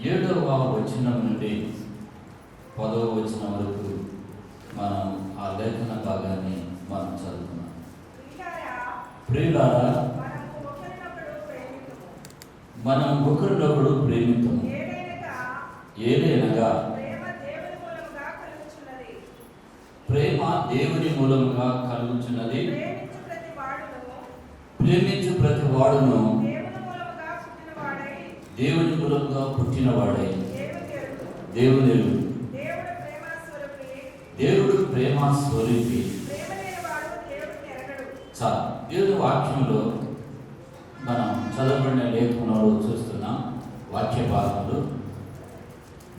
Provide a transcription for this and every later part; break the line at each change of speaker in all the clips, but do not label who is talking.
7వ వచనం నుండి 10వ వచనం వరకు మనం ఆ లేఖన భాగాన్ని మనం చదువుకున్నాం. ప్రియులారా, మనం ఒకరినొకడు ప్రేమించము. ఏలైనగా ప్రేమ దేవుని మూలముగా కలుగుచున్నది. ప్రేమించు ప్రతి వాడును దేవుని మూలముగా పుట్టినవాడై దేవుడు ప్రేమ స్వరూపి. చాలా దేవుని వాక్యంలో మనం చదవబడిన లేఖనంలో చూస్తున్నాం. వాక్య భాగంలో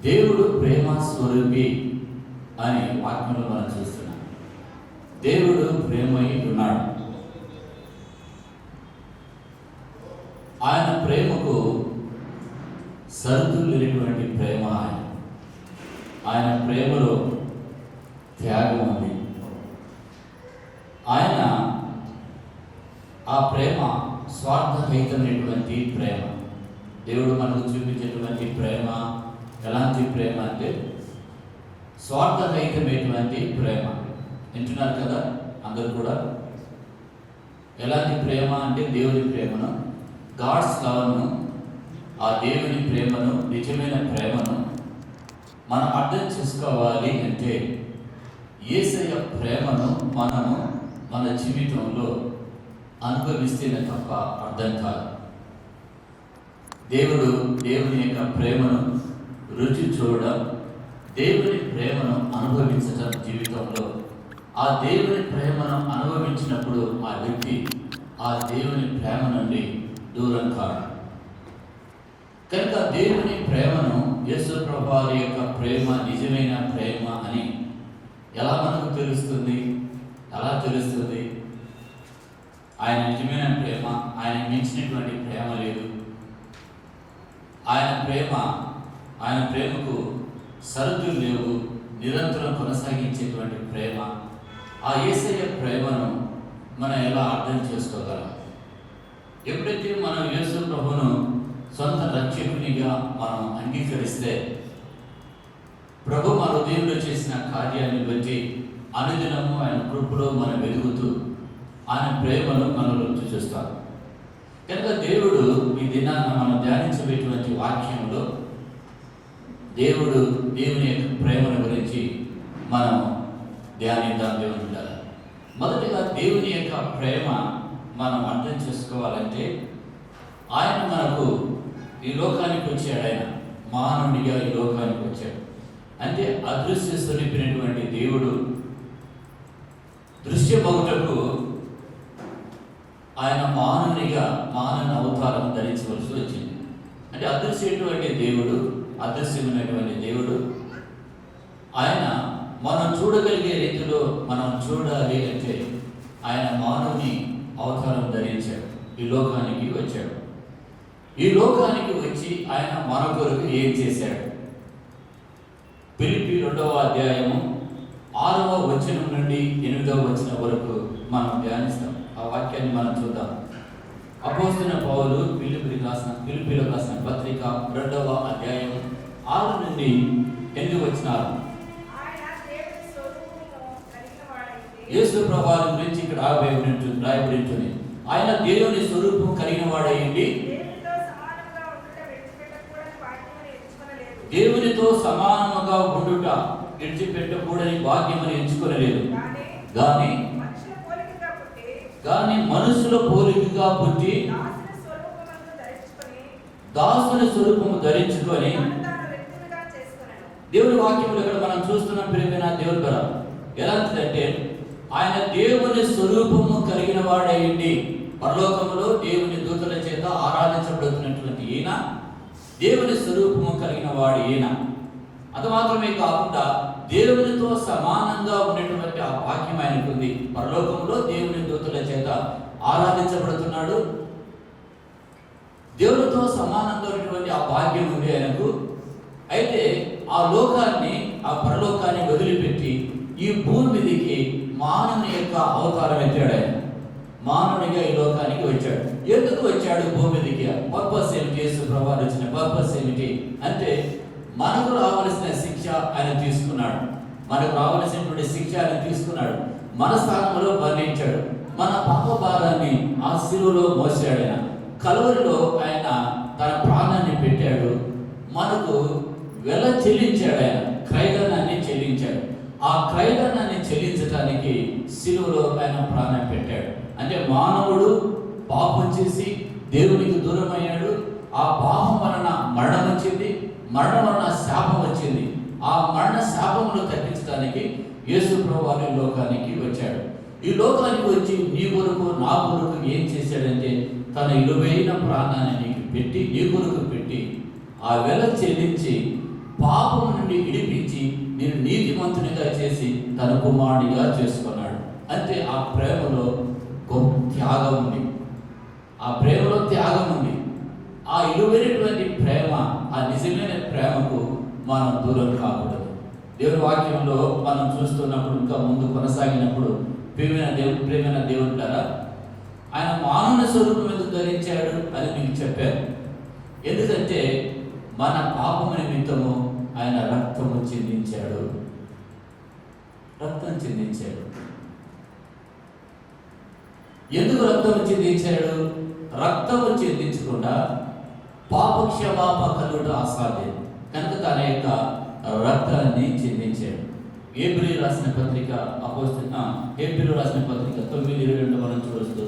దేవుడు ప్రేమ స్వరూపి అనే వాక్యంలో మనం చూస్తున్నాం. దేవుడు ప్రేమై ఉన్నాడు. ఆయన ప్రేమకు సరుకులు లేనటువంటి ప్రేమ. ఆయన ప్రేమలో త్యాగం ఉంది. ఆయన ఆ ప్రేమ స్వార్థరహితమైనటువంటి ప్రేమ. దేవుడు మనకు చూపించేటువంటి ప్రేమ ఎలాంటి ప్రేమ అంటే స్వార్థరహితమైనటువంటి ప్రేమ. వింటున్నారు కదా అందరూ కూడా? ఎలాంటి ప్రేమ అంటే దేవుని ప్రేమను, గాడ్స్ లవ్ను, ఆ దేవుని ప్రేమను, నిజమైన ప్రేమను మనం అర్థం చేసుకోవాలి అంటే యేసయ్య ప్రేమను మనము మన జీవితంలో అనుభవిస్తేనే తప్ప అర్థం కాదు. దేవుని యొక్క ప్రేమను రుచి చూడడం, దేవుని ప్రేమను అనుభవించడం జీవితంలో. ఆ దేవుని ప్రేమను అనుభవించినప్పుడు ఆ వ్యక్తి ఆ దేవుని ప్రేమ నుండి దూరం కాదు. కనుక దేవుని ప్రేమను, యేసు ప్రభువు యొక్క ప్రేమ నిజమైన ప్రేమ అని ఎలా మనకు తెలుస్తుంది? ఎలా తెలుస్తుంది? ఆయన నిజమైన ప్రేమ, ఆయన మించినటువంటి ప్రేమ లేదు. ఆయన ప్రేమకు సరుకులు లేవు. నిరంతరం కొనసాగించేటువంటి ప్రేమ. ఆ యేసయ్య ప్రేమను మనం ఎలా అర్థం చేసుకోగలం? ఎప్పుడైతే మనం యేసు ప్రభువును సొంత రక్షకునిగా మనం అంగీకరిస్తే, ప్రభు మన హృదయంలో చేసిన కార్యాన్ని బట్టి అనుదినము ఆయన కృపలో మనం వెలుగుతూ ఆయన ప్రేమను మనలో రుచి చూస్తాం. కనుక దేవుడు ఈ దినాన్ని మనం ధ్యానించబోయేటువంటి వాక్యంలో దేవుని యొక్క ప్రేమను గురించి మనం ధ్యానిద్దాం. దేవుని ఉండాలి. మొదటిగా దేవుని యొక్క ప్రేమ మనం అర్థం చేసుకోవాలంటే ఆయన మనకు ఈ లోకానికి వచ్చాడు. ఆయన మానవునిగా ఈ లోకానికి వచ్చాడు. అంటే అదృశ్య స్వరూపినటువంటి దేవుడు దృశ్యమగుటకు ఆయన మానవుని అవతారం ధరించవలసి వచ్చింది. అంటే అదృశ్యమైనటువంటి దేవుడు, అదృశ్యమైనటువంటి దేవుడు ఆయన మనం చూడగలిగే రీతిలో మనం చూడాలి అంటే ఆయన మానవుని అవతారం ధరించాడు. ఈ లోకానికి వచ్చాడు. ఈ లోకానికి వచ్చి ఆయన మన కొరకు ఏం చేశాడు? ఫిలిప్పీ 2వ అధ్యాయము 6వ వచనం నుండి 8వ వచనం వరకు మనం ధ్యానిస్తాం. ఆ వాక్యాన్ని మనం చూద్దాం. అపోస్తలుడైన పౌలు ఫిలిప్పీలో రాసిన పత్రిక 2వ అధ్యాయం 6 నుండి 8 వచనాలు. యేసు ప్రభువు గురించి ఇక్కడ రాయబడి ఉంటుంది. ఆయన దేవుని స్వరూపం కలిగిన వాడయ్యింది. దేవునితో సమానముగా ఉండుట విడిచిపెట్టకూడని భాగ్యమని ఎంచుకొనలేదు. కానీ మనుషుల పోలికగా పుట్టి దాసుని స్వరూపము ధరించుకొని దేవుని వాక్యములు ఇక్కడ మనం చూస్తున్నాం. ప్రియమైన దేవుని ద్వారా ఎలాంటిదంటే ఆయన దేవుని స్వరూపము కలిగిన వాడయ్యండి. పరలోకములో దేవుని దూతల చేత ఆరాధించబడుతున్నటువంటి ఈయన దేవుని స్వరూపము కలిగిన వాడు ఈయన. అది మాత్రమే కాకుండా దేవునితో సమానంగా ఉన్నటువంటి ఆ వాక్యం ఆయనకు ఉంది. పరలోకంలో దేవుని దూతల చేత ఆరాధించబడుతున్నాడు. దేవునితో సమానంగా ఉన్నటువంటి ఆ భాగ్యం ఉంది ఆయనకు. అయితే ఆ లోకాన్ని, ఆ పరలోకాన్ని వదిలిపెట్టి ఈ భూమి మీదకి మానవుని యొక్క అవతారం ఎత్తాడు. ఆయన మానవునిగా ఈ లోకానికి వచ్చాడు. ఎందుకు వచ్చాడు భూమి మీదకి? పర్పస్ ఏమిటి? యేసు ప్రభువు వచ్చిన పర్పస్ ఏమిటి అంటే, మనకు రావలసిన శిక్ష ఆయన తీసుకున్నాడు. మనకు రావలసినటువంటి శిక్ష ఆయన తీసుకున్నాడు. మన స్థానంలో మరణించాడు. మన పాప భారాన్ని ఆ శిలువలో మోసాడు. ఆయన కలువరిలో ఆయన తన ప్రాణాన్ని పెట్టాడు. మనకు వెల చెల్లించాడు. ఆయన క్రయధనాన్ని చెల్లించాడు. ఆ క్రయధనాన్ని చెల్లించడానికి శిలువలో ఆయన ప్రాణం పెట్టాడు. అంటే మానవుడు పాపం చేసి దేవునికి దూరం అయ్యాడు. ఆ పాపం వలన మరణం వచ్చింది. మరణం వలన శాపం వచ్చింది. ఆ మరణ శాపమును తగ్గించడానికి యేసు ప్రభువు ఈ లోకానికి వచ్చాడు. ఈ లోకానికి వచ్చి నీ కొరకు నా కొరకు ఏం చేశాడంటే, తన విలువైన ప్రాణాన్ని నీకు పెట్టి, నీ కొరకు పెట్టి, ఆ వెల చెల్లించి పాపము నుండి విడిపించి నేను నీతిమంతునిగా చేసి తన కుమారుడిగా చేసుకున్నాడు. అంటే ఆ ప్రేమలో గొప్ప త్యాగం ఉంది. ఆ ప్రేమలో త్యాగం ఉంది. ఆ విలువైనటువంటి ప్రేమ, ఆ నిజమైన ప్రేమకు మనం దూరం కాకూడదు. దేవుని వాక్యంలో మనం చూస్తున్నప్పుడు, ఇంకా ముందు కొనసాగినప్పుడు, ప్రేమైన దేవుడు కదా, ఆయన మానవ స్వరూపం ఎందుకు ధరించాడు అని మీకు చెప్పారు. ఎందుకంటే మన పాపము నిమిత్తము ఆయన రక్తము చిందించాడు. రక్తం చిందించాడు. ఎందుకు రక్తము చిందించాడు? రక్తము చిందించకుండా పాప క్షమాపణ కలుగుట అసాధ్యం కనుక తన యొక్క రక్తాన్ని చిందించాడు. హెబ్రీయులకు రాసిన పత్రిక హెబ్రీయులకు రాసిన పత్రిక 9:22 మనం చూస్తూ,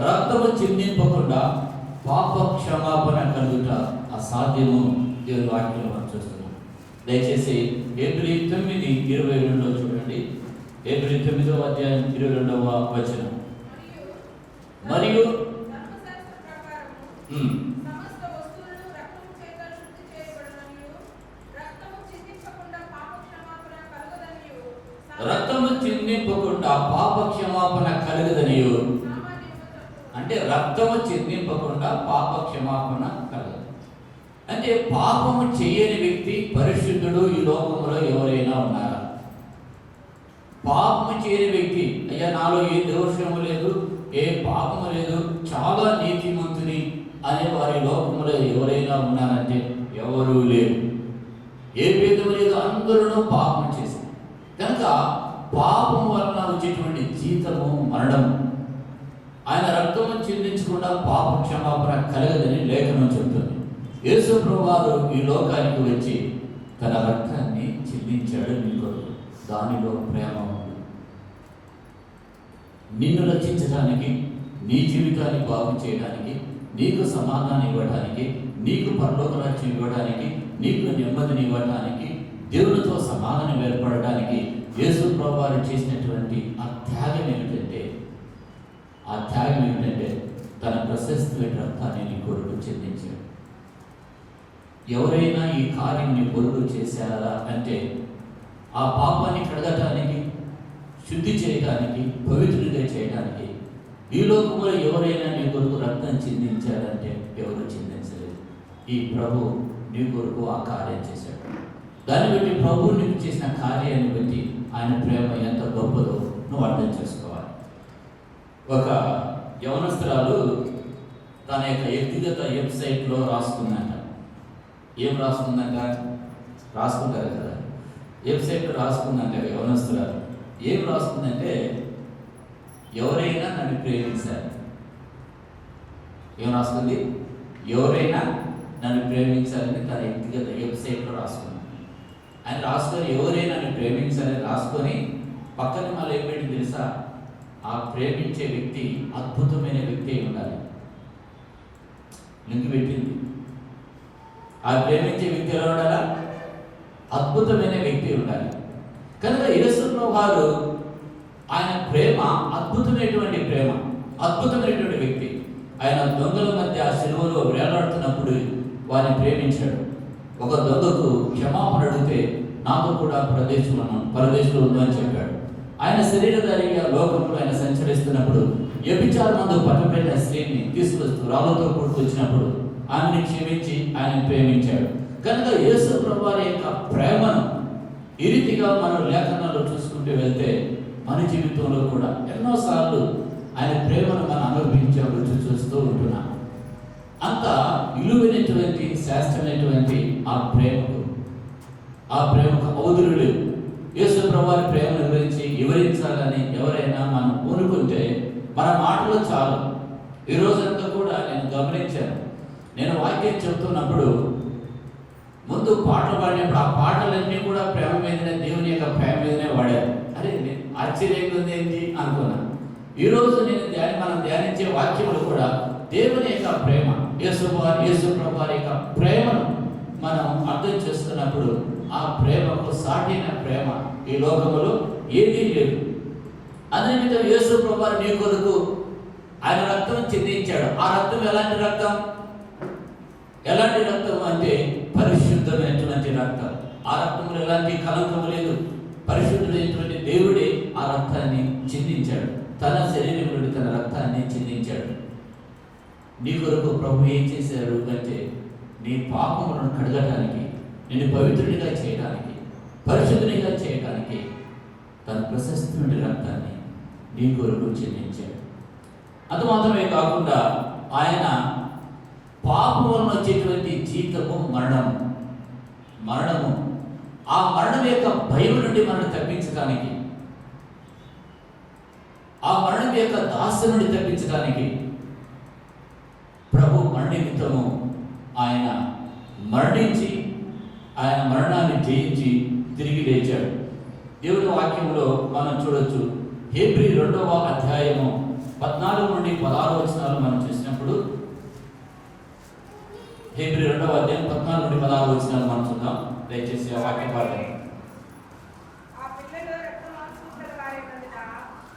రక్తము చిందింపకుండా పాప క్షమాపణ కలుగుట అసాధ్యము దేవుని వాక్యంలో మనం చూస్తున్నాం. దయచేసి హెబ్రీ 9:22 చూడండి. హెబ్రీ 9వ అధ్యాయం 22వ వచనం. మరియు రక్తము చిందింపకుండా పాప క్షమాపణ కలుగదనియు. అంటే రక్తము చిందింపకుండా పాప క్షమాపణ కలగదు. అంటే పాపము చేయని వ్యక్తి పరిశుద్ధుడు ఈ లోకంలో ఎవరైనా ఉన్నారా? పాపము చేయని వ్యక్తి, అయ్యా నాలో ఏ దోషము లేదు, ఏ పాపము లేదు, చాలా నీతిమంతుని అనే వారి లోకంలో ఎవరైనా ఉన్నారంటే ఎవరూ లేరు. ఏ భేదం లేదు, అందరూ పాపం చేశారు. కనుక పాపం వలన వచ్చేటువంటి జీతము మరణం. ఆయన రక్తము చిందించకుండా పాప క్షమాపణ కలగదని లేఖనం చెబుతుంది. యేసు ప్రభువు ఈ లోకానికి వచ్చి తన రక్తాన్ని చిందించాడు నీ కొరకు. దానిలో ప్రేమ ఉంది. నిన్ను రక్షించడానికి, నీ జీవితాన్ని బాగు చేయడానికి, నీకు సమాధానం ఇవ్వడానికి, నీకు పరలోక రాజ్యం ఇవ్వడానికి, నీకు నెమ్మదిని ఇవ్వడానికి, దేవునితో సమాధానం ఏర్పడడానికి యేసు ప్రభువు చేసినటువంటి ఆ త్యాగం ఏమిటంటే తన ప్రశస్తమైన రక్తాన్ని నీ కొరకు చెందించాడు. ఎవరైనా ఈ కార్యం నీ కొరకు చేశారా అంటే, ఆ పాపాన్ని కడగటానికి, శుద్ధి చేయడానికి, పవిత్రుడిగా చేయడానికి ఈ లోకంలో ఎవరైనా నీ కొరకు రక్తం చిందించారంటే ఎవరు చిందించలేదు. ఈ ప్రభు నీ కొరకు ఆ కార్యం చేశాడు. దాన్ని బట్టి ప్రభువు నీకు చేసిన కార్యాన్ని బట్టి ఆయన ప్రేమ ఎంత గొప్పదో నువ్వు అర్థం చేసుకోవాలి. ఒక యవనస్తురాలు తన యొక్క వ్యక్తిగత వెబ్సైట్లో రాసుకుందంట. ఏం రాసుకుందంట? రాసుకుంటారు కదా, వెబ్సైట్లో రాసుకుందంట యవనస్తురాలు. ఏం రాసుకుందంటే, ఎవరైనా నన్ను ప్రేమించాలి. ఏం రాసుకుంది? ఎవరైనా నన్ను ప్రేమించాలని తన వ్యక్తిగత వెబ్సైట్లో రాసుకుంది. ఆయన రాసుకొని ఎవరైనా నన్ను ప్రేమించాలని రాసుకొని పక్కన మళ్ళీ ఏం పెట్టి తెలుసా? ఆ ప్రేమించే వ్యక్తి అద్భుతమైన వ్యక్తి అయి ఉండాలి. లింక్ పెట్టింది. ఆ ప్రేమించే వ్యక్తి ఎలా ఉండాలా? అద్భుతమైన వ్యక్తి ఉండాలి. కనుక యేసు ప్రభువు ఆయన ప్రేమ అద్భుతమైనటువంటి ప్రేమ, అద్భుతమైనటువంటి వ్యక్తి. ఆయన దొంగల మధ్య ఆ సిలువలో వేలాడుతున్నప్పుడు వారిని ప్రేమించాడు. ఒక దొంగకు క్షమాపణ అడిగితే నాతో కూడా పరదేశంలో ఉందని చెప్పాడు. ఆయన శరీరధారిగా లోకంలో ఆయన సంచరిస్తున్నప్పుడు వ్యభిచారమందు పట్టబడిన స్త్రీని తీసుకొస్తూ రాళ్ళతో కొట్టుకొచ్చినప్పుడు ఆమెను క్షమించి ఆయన ప్రేమించాడు. కనుక యేసు ప్రభువు యొక్క ప్రేమను ఈ రీతిగా మనం లేఖనాల్లో చూసుకుంటూ వెళ్తే మన జీవితంలో కూడా ఎన్నోసార్లు ఆయన ప్రేమను మనం అనుభవించాం, రుచి చూస్తూ ఉంటున్నాం. అంత విలువైనటువంటి శాస్త్రమైనటువంటి ఆ ప్రేమకు అవధులు యేసు ప్రభువారి ప్రేమను గురించి వివరించాలని ఎవరైనా మనం పూనుకుంటే మన మాటలు చాలు. ఈ రోజంతా కూడా నేను గమనించాను. నేను వాక్యం చెప్తున్నప్పుడు ముందు పాటలు పాడినప్పుడు ఆ పాటలన్నీ కూడా ప్రేమ మీదనే, దేవుని యొక్క ప్రేమ మీదనే వాడారు. అరే ఆశ్చర్యంగా ఉంది ఏంటి అనుకున్నాను. ఈరోజు మనం ధ్యానించే వాక్యములు కూడా దేవుని యొక్క ప్రేమ, యేసు ప్రభువారి యొక్క ప్రేమను మనం అర్థం చేసుకున్నప్పుడు ఆ ప్రేమకు సాటిన ప్రేమ ఈ లోకములో ఏదీ లేదు. అదే నిమిత్తం యేసు ప్రభువారు నీ కొరకు ఆయన రక్తం చిందించాడు. ఆ రక్తం ఎలాంటి రక్తం అంటే పరిశుద్ధమైనటువంటి రక్తం. ఆ రక్తంలో ఎలాంటి కలంకము లేదు. పరిశుద్ధమైనటువంటి దేవుడే ఆ రక్తాన్ని చిందించాడు. తన శరీరం నుండి తన రక్తాన్ని చిందించాడు. నీ కొరకు ప్రభు ఏం చేశారు అంటే నీ పాపములను కడగటానికి, నిన్ను పవిత్రునిగా చేయడానికి, పరిశుద్ధునిగా చేయడానికి తన ప్రశస్తమైన రక్తాన్ని నీ కొరకు చెల్లించాడు. అది మాత్రమే కాకుండా ఆయన పాపం వలన వచ్చేటువంటి జీతము మరణము ఆ మరణం యొక్క భయం నుండి మనం తప్పించడానికి, ఆ మరణం యొక్క దాస్యం నుండి తప్పించడానికి ప్రభు మరణితము ఆయన మరణించి, ఆయన మరణాన్ని జయించి తిరిగి లేచాడు. దేవుని వాక్యంలో మనం చూడొచ్చు. హెబ్రీ 2వ అధ్యాయము 14 నుండి 16 వచనాలు మనం చూసినప్పుడు, హెబ్రీ 2వ అధ్యాయం 14 నుండి 16 వచనాలు మనం చూద్దాం. దయచేసి ఆ వాక్యం పాడండి.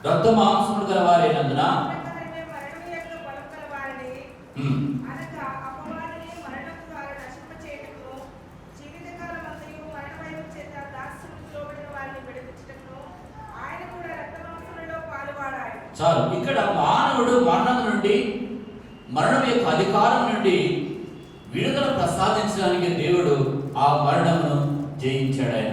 రక్త మాంసములు గల వారైనందున చాలు. ఇక్కడ మానవుడు మరణం యొక్క అధికారం నుండి విడుదల ప్రసాదించడానికి దేవుడు ఆ మరణమును జయించాడు. ఆయన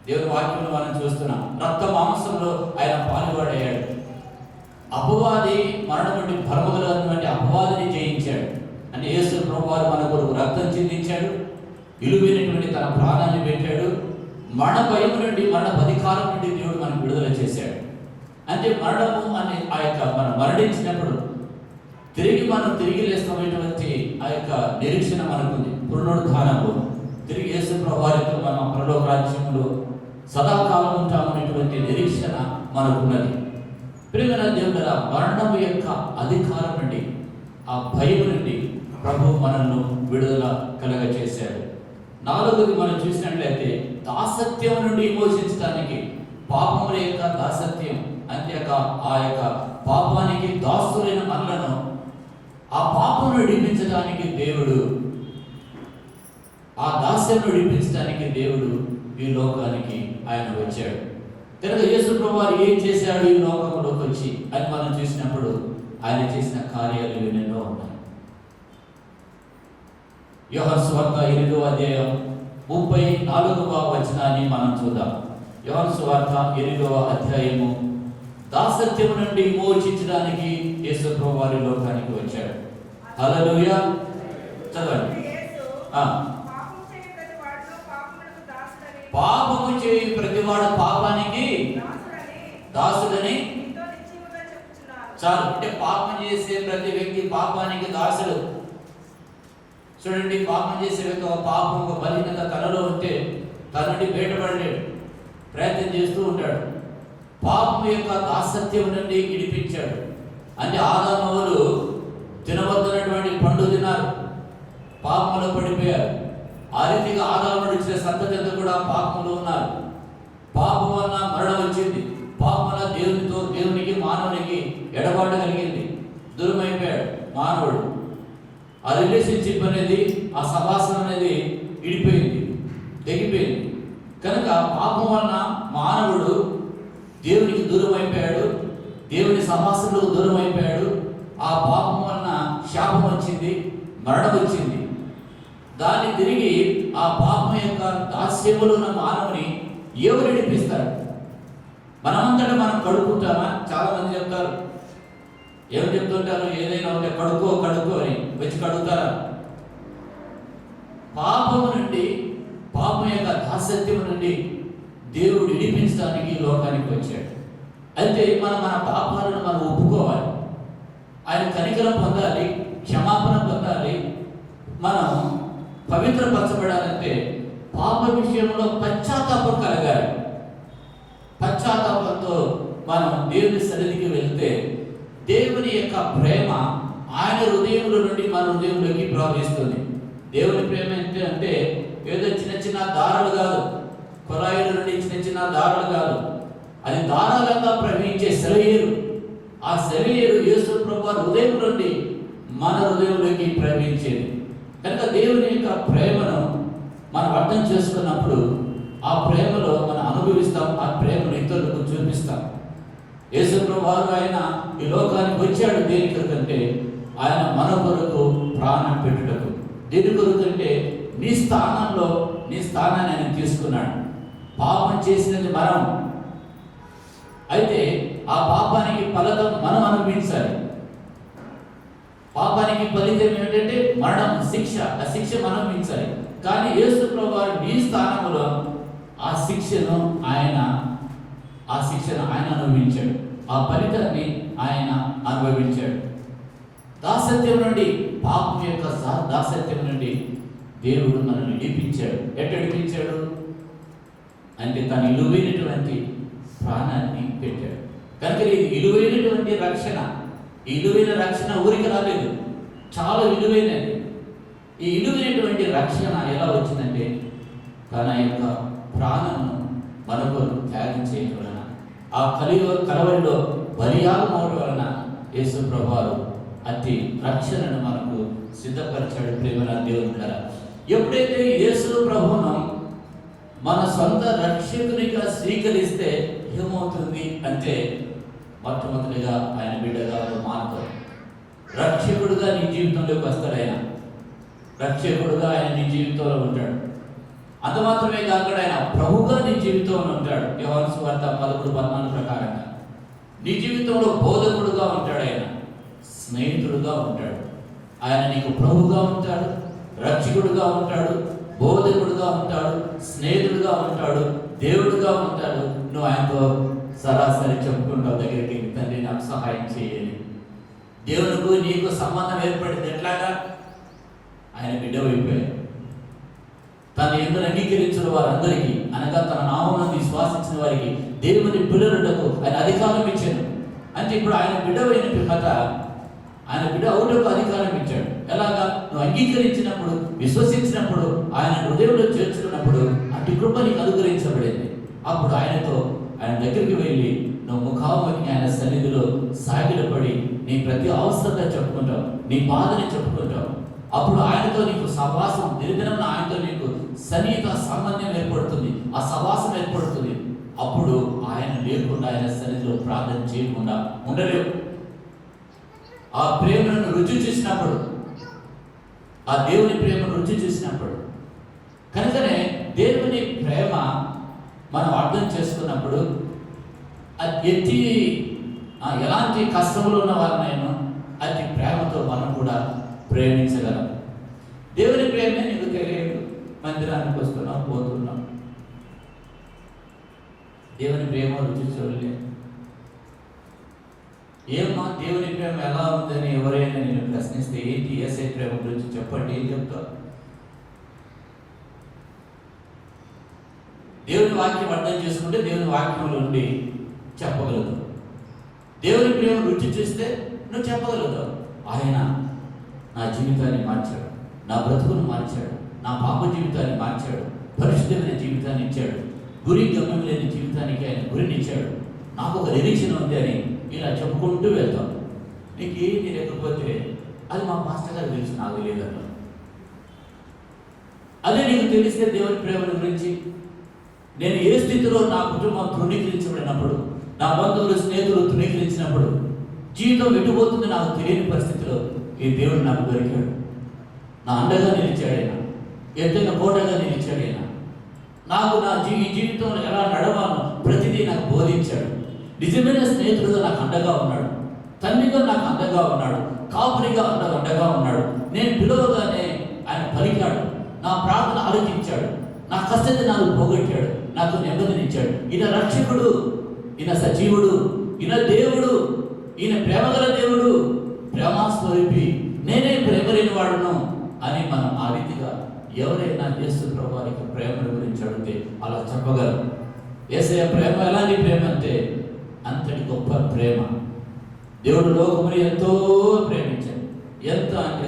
దేవుని వాక్యంలో మనం చూస్తున్నాం. రక్త మాంసంలో ఆయన పాలువాడయ్యాడు. అపవాది మరణం నుండి భరమగలటువంటి అపవాదిని జయించాడు. అంటే యేసు ప్రభువారు మన కొరకు రక్తం చిందించాడు, విలువైనటువంటి తన ప్రాణాన్ని పెట్టాడు. మరణ భయం నుండి, మరణ అధికారం నుండి దేవుడు మనకు విడుదల చేశాడు. అంటే మరణము అనే ఆ యొక్క మనం మరణించినప్పుడు తిరిగి లేస్తామైనటువంటి ఆ యొక్క నిరీక్షణ మనకుంది. పునరుద్ధానము, తిరిగి యేసు ప్రభువారితో మనం పరలోక రాజ్యంలో సదాకాలం ఉంటామనేటువంటి నిరీక్షణ మనకున్నది. ప్రియమైన దేవుడా, మరణము యొక్క అధికారం నుండి, ఆ భయం నుండి ప్రభు మనల్ని విడుదల కలగచేశాడు. 4వది మనం చూసినట్లయితే దాసత్యం నుండి విమోచించడానికి, పాపముల యొక్క దాసత్యం, అంతేక ఆ యొక్క పాపానికి దాసులైన మనలను ఆ పాపం విడిపించడానికి దేవుడు, ఆ దాస్యంను విడిపించడానికి దేవుడు ఈ లోకానికి ఆయన వచ్చాడు. కనుక యేసు ప్రభువారు ఏం చేశాడు ఈ లోకంలోకి వచ్చి అని మనం చూసినప్పుడు ఆయన చేసిన కార్యాలు ఎన్నెన్నో ఉన్నాయి. యోహాను సువార్త 8వ అధ్యాయం 34వ వచనాన్ని మనం చూద్దాం. యోహాను సువార్త 8వ అధ్యాయము దాసత్యం నుండి విమోచించడానికి యేసు ప్రభువారు లోకానికి వచ్చాడు. హల్లెలూయా. చదవండి. పాపము చేయి ప్రతివాడు పాపానికి దాసుడని. చాలు. అంటే పాపం చేసే ప్రతి వ్యక్తి పాపానికి దాసుడు. చూడండి, పాపం చేసే వ్యక్తి ఒక పాపం, ఒక బలహీనత తనలో ఉంటే తన నుండి బయటపడలేడు, ప్రయత్నం చేస్తూ ఉంటాడు. పాపం యొక్క దాసత్యం నుండి విడిపించాడు. అంటే ఆదాములు తినవద్దన్నటువంటి పండు తిన్నారు, పాపంలో పడిపోయారు. ఆ రీతిగా ఆదాము ఇచ్చిన సంతతి కూడా పాపంలో ఉన్నారు. పాపం వలన మరణం వచ్చింది. పాపం వల్ల దేవునికి మానవునికి ఎడబాటు కలిగింది. దూరం అయిపోయాడు మానవుడు. ఆ రిలేషన్షిప్ అనేది, ఆ సభాసనం అనేది విడిపోయింది, తెగిపోయింది. కనుక పాపం వలన మానవుడు దేవునికి దూరం అయిపోయాడు, దేవుని సభాసనలకు దూరం అయిపోయాడు. ఆ పాపం వలన శాపం వచ్చింది, మరణం వచ్చింది. దాన్ని తిరిగి ఆ పాపం యొక్క దాస్యములో ఉన్న మానవుని ఎవరు విడిపిస్తారు? మనమంతటా మనం కడుక్కుంటామా? చాలా మంది చెప్తారు, ఏం చెప్తుంటారు? ఏదైనా ఉంటే కడుక్కో కడుక్కో అని వచ్చి కడుగుతారా? పాపము నుండి, పాపం యొక్క దాసత్యం నుండి దేవుడు విడిపించడానికి ఈ లోకానికి వచ్చాడు. అయితే మన పాపాలను మనం ఒప్పుకోవాలి, ఆయన కనికరం పొందాలి, క్షమాపణ పొందాలి. మనం పవిత్రపరచబడాలంటే పాప విషయంలో పశ్చాత్తాపం కలగాలి. పశ్చాత్తాపంతో మనం దేవుని సన్నిధికి వెళ్తే దేవుని యొక్క ప్రేమ ఆయన హృదయంలో నుండి మన హృదయంలోకి ప్రవహిస్తుంది. దేవుని ప్రేమ అంటే ఏదో చిన్న చిన్న దారాలు కాదు, కొలాయిల నుండి చిన్న చిన్న దారాలు కాదు, అది దారాలంగా ప్రవహించే సెలయేరు. ఆ సెలయేరు యేసు ప్రభువు హృదయం నుండి మన హృదయంలోకి ప్రవహించేది. కనుక దేవుని యొక్క ప్రేమను మనం అర్థం చేసుకున్నప్పుడు ఆ ప్రేమలో మనం అనుభవిస్తాం, ఆ ప్రేమను ఇతరులకు చూపిస్తాం. యేసు ప్రభువు ఆయన ఈ లోకానికి వచ్చాడు దేని కొరకంటే ఆయన మన కొరకు ప్రాణం పెట్టుటకు. దేని కొరకంటే నీ స్థానంలో నీ స్థానాన్ని ఆయన తీసుకున్నాడు. పాపం చేసినది మనం, అయితే ఆ పాపానికి ఫలితం మనం అనుభవించాలి. పాపానికి ఫలితం ఏంటంటే మరణం, శిక్ష. ఆ శిక్ష మనం అనుభవించాలి. కానీ యేసు ప్రభువు నీ స్థానంలో ఆ శిక్షను ఆయన అనుభవించాడు, ఆ ఫలితాన్ని ఆయన అనుభవించాడు. దాసత్యం నుండి, పాపం యొక్క దాసత్యం నుండి దేవుడు మనల్ని విడిపించాడు. ఎట్లా విడిపించాడు అంటే తన విలువైనటువంటి ప్రాణాన్ని పెట్టాడు. కనుక ఇది విలువైనటువంటి రక్షణ. ఈ విలువైన రక్షణ ఊరికి రాలేదు, చాలా విలువైనది. ఈ విలువైనటువంటి రక్షణ ఎలా వచ్చిందంటే తన యొక్క ప్రాణమును మన కొరకు త్యాగం చేయడం వలన, ఆ కలవరిలో బలియాగం అవడం వలన యేసు ప్రభువు అతి రక్షణను మనకు సిద్ధపరిచాడు. ప్రేమల దేవుని ద్వారా ఎప్పుడైతే యేసు ప్రభువును మన సొంత రక్షకునిగా స్వీకరిస్తే ఏమవుతుంది అంటే మొట్టమొదటిగా ఆయన బిడ్డగా మారుతాడు. రక్షకుడుగా నీ జీవితంలోకి వస్తాడు. ఆయన రక్షకుడుగా ఆయన నీ జీవితంలో ఉంటాడు. అంత మాత్రమే కాకుండా ఆయన ప్రభుగా నీ జీవితంలో ఉంటాడు. యోహాను సువార్త 11:14 ప్రకారంగా నీ జీవితంలో బోధకుడుగా ఉంటాడు, ఆయన స్నేహితుడుగా ఉంటాడు. ఆయన నీకు ప్రభుగా ఉంటాడు, రక్షకుడుగా ఉంటాడు, బోధకుడుగా ఉంటాడు, స్నేహితుడుగా ఉంటాడు, దేవుడుగా ఉంటాడు. నువ్వు ఆయనతో సరాసరి చెప్పుకుంటావు దగ్గరికి, తండ్రి నాకు సహాయం చేయాలి. దేవునికి నీకు సంబంధం ఏర్పడింది ఎట్లాగా? ఆయన బిడ్డవైపోయాడు. తన ఎందుకు అంగీకరించిన వారందరికీ, అనగా తన నామమును విశ్వాసించిన వారికి దేవుని పిల్లలకు ఆయన అధికారం ఇచ్చాడు. అంటే ఇప్పుడు ఆయన బిడ్డవైన పిమ్మట ఆయన బిడ్డ అవుటకు అధికారం ఇచ్చాడు. ఎలాగా? నువ్వు అంగీకరించినప్పుడు, విశ్వసించినప్పుడు, ఆయన హృదయంలో చేర్చుకున్నప్పుడు అటు కృప నీకు అనుగ్రహించబడింది. అప్పుడు ఆయన దగ్గరికి వెళ్ళి నువ్వు ముఖాముఖి ఆయన సన్నిధిలో సాగిలపడి నీ ప్రతి అవసరత చెప్పుకుంటావు, నీ బాధని చెప్పుకుంటావు. అప్పుడు ఆయనతో నీకు సహవాసం, దినదినం ఆయనతో నీకు సన్నిహిత సంబంధం ఏర్పడుతుంది, ఆ సహవాసం ఏర్పడుతుంది. అప్పుడు ఆయన లేకుండా, ఆయన సన్నిధిలో ప్రార్థన చేయకుండా ఉండలేవు. ఆ ప్రేమను రుచి చూసినప్పుడు, ఆ దేవుని ప్రేమను రుచి చూసినప్పుడు, కనుకనే దేవుని ప్రేమ మనం అర్థం చేసుకున్నప్పుడు అది ఎలాంటి కష్టంలో ఉన్న వారినైనా అతి ప్రేమతో మనం కూడా ప్రేమించగలం. దేవుని ప్రేమే నీకు తెలియదు. మందిరానికి వస్తున్నాం, పోతున్నాం, దేవుని ప్రేమ రుచి చూడలేదు. ఏమా దేవుని ప్రేమ ఎలా ఉందని ఎవరైనా నేను ప్రశ్నిస్తే ఏంటి యేసయ్య ప్రేమ గురించి చెప్పండి, ఏం చెప్తావు? దేవుని వాక్యం అర్థం చేసుకుంటే దేవుని వాక్యంలో ఉండి చెప్పగలదు. దేవుని ప్రేమ రుచి చూస్తే నువ్వు చెప్పగలుగుతావు. ఆయన నా జీవితాన్ని మార్చాడు, నా బ్రతుకును మార్చాడు, నా పాప జీవితాన్ని మార్చాడు, పరిశుద్ధమైన జీవితాన్ని ఇచ్చాడు, గురి గమ్యం లేని జీవితానికి ఆయన గురినిచ్చాడు, నాకు ఒక నిరీక్షణ ఉంది అని ఇలా చెప్పుకుంటూ వెళ్తాం. నీకు ఏది లేకపోతే అది మా మాస్టర్ గారు తెలుసు, నాకు తెలియదు. అదే నీకు తెలిస్తే దేవుని ప్రేమ గురించి, నేను ఏ స్థితిలో నా కుటుంబం తృణీకరించబడినప్పుడు, నా బంధువులు స్నేహితులు తృణీకరించినప్పుడు, జీవితం ఎటుపోతుంది నాకు తెలియని పరిస్థితిలో ఈ దేవుడు నాకు దొరికాడు. నా అండగా నిలిచాడైనా, ఎత్తైన కోటగా నిలిచాడైనా, నాకు ఈ జీవితంలో ఎలా నడవాలో ప్రతిదీ నాకు బోధించాడు. నిజమైన స్నేహితుడుగా నాకు అండగా ఉన్నాడు. తండ్రిగా నాకు అండగా ఉన్నాడు, కాపురిగా అండగా ఉన్నాడు. నేను పిలవగానే ఆయన పలికాడు, నా ప్రార్థన ఆలోచించాడు, నా కష్టదినాలు పోగొట్టాడు, నాకు నెమ్మదినిచ్చాడు. ఈయన రక్షకుడు, ఈయన సజీవుడు, ఈయన దేవుడు, ఈయన ప్రేమగల దేవుడు, ప్రేమాస్వరూపి, నేనే ప్రేమలేని వాడును అని మనం ఆ రీతిగా ఎవరైనా యేసు ప్రభువారికి ప్రేమల గురించి అడిగితే అలా చెప్పగలరు. యేసయ్య ప్రేమ ఎలాంటి ప్రేమ అంటే అంతటి గొప్ప ప్రేమ. దేవుడు లోకముని ఎంతో ప్రేమించాడు. ఎంత అంటే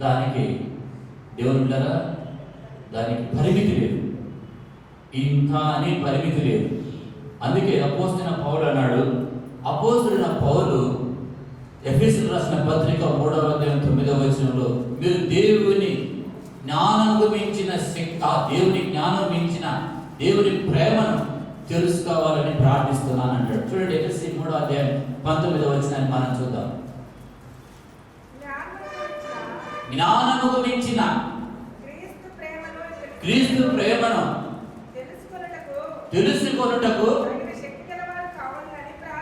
దానికి దేవుని ద్వారా దానికి పరిమితి లేదు, ఇంత అని పరిమితి లేదు. అందుకే అపోస్తలుడైన పౌలు అన్నాడు, అపోస్తలుడైన పౌలు ఎఫెసీయులకు రాసిన పత్రిక 3వ అధ్యాయం 9వ వచనంలో, మీరు దేవుని జ్ఞానము మించిన శక్తి, ఆ దేవుని జ్ఞానం మించిన దేవుని ప్రేమను తెలుసుకోవాలని ప్రార్థిస్తున్నాను అంటాడు. చూడండి, ఎఫెసీ 3వ అధ్యాయం 19వ వచనాన్ని మనం చూద్దాం. జ్ఞానముకు మించిన క్రీస్తు ప్రేమను తెలుసుకొనుటకు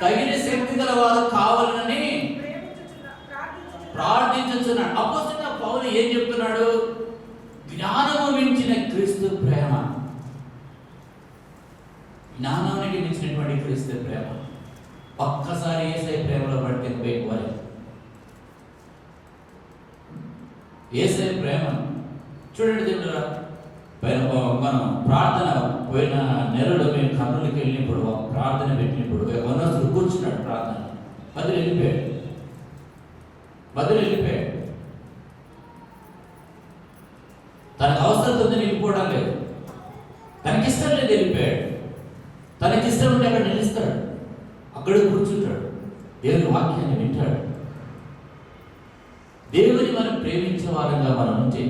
తగిన శక్తి గల వారు కావాలని ప్రార్థించుచున్నాడు. అపోస్తలుడైన పౌలు ఏం చెప్తున్నాడు? జ్ఞానము మించిన క్రీస్తు ప్రేమ, జ్ఞానానికి మించినటువంటి క్రీస్తు ప్రేమ. ఒక్కసారి యేసయ్య ప్రేమలో పడితే పోయి యేసయ్య ప్రేమ చూడండి. దేవుడా, మనం ప్రార్థన పోయిన నెలలో మేము కర్నూలుకి వెళ్ళినప్పుడు ప్రార్థన పెట్టినప్పుడు వనరులు కూర్చున్నాడు, ప్రార్థన బదులు వెళ్ళిపోయాడు. తనకు అవసరం ఉందని వెళ్ళిపోవడం లేదు, తనకిష్టం లేదు వెళ్ళిపోయాడు. తనకిష్టం ఉంటే అక్కడ నిలుస్తాడు, అక్కడే కూర్చుంటాడు, దేవుని వాక్యాన్ని వింటాడు. దేవుని మనం ప్రేమించే వారంగా మనం ఉంటే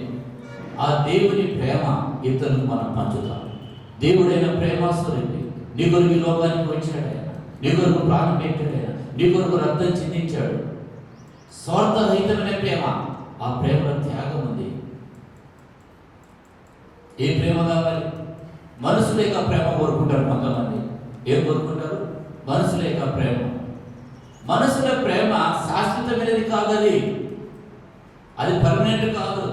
ఆ దేవుని ప్రేమ ఇతరులకు మనం పంచుతాం. దేవుడైన ప్రేమాస్వరూపి, నీ కొరకు లోకానికి వచ్చాడు ఆయన, నీ కొరకు ప్రాణం పెట్టాడు ఆయన, నీ కొరకు రక్తం చిందించాడు. స్వార్థరహితమైన ప్రేమ, ఆ ప్రేమలో త్యాగం ఉంది. ఏ ప్రేమ కావాలి? మనసు లేక ప్రేమ కోరుకుంటారు కొంతమంది. ఏం కోరుకుంటారు? మనసు లేక ప్రేమ. మనసుల ప్రేమ శాశ్వతమైనది కాదు, అది పర్మనెంట్ కాదు.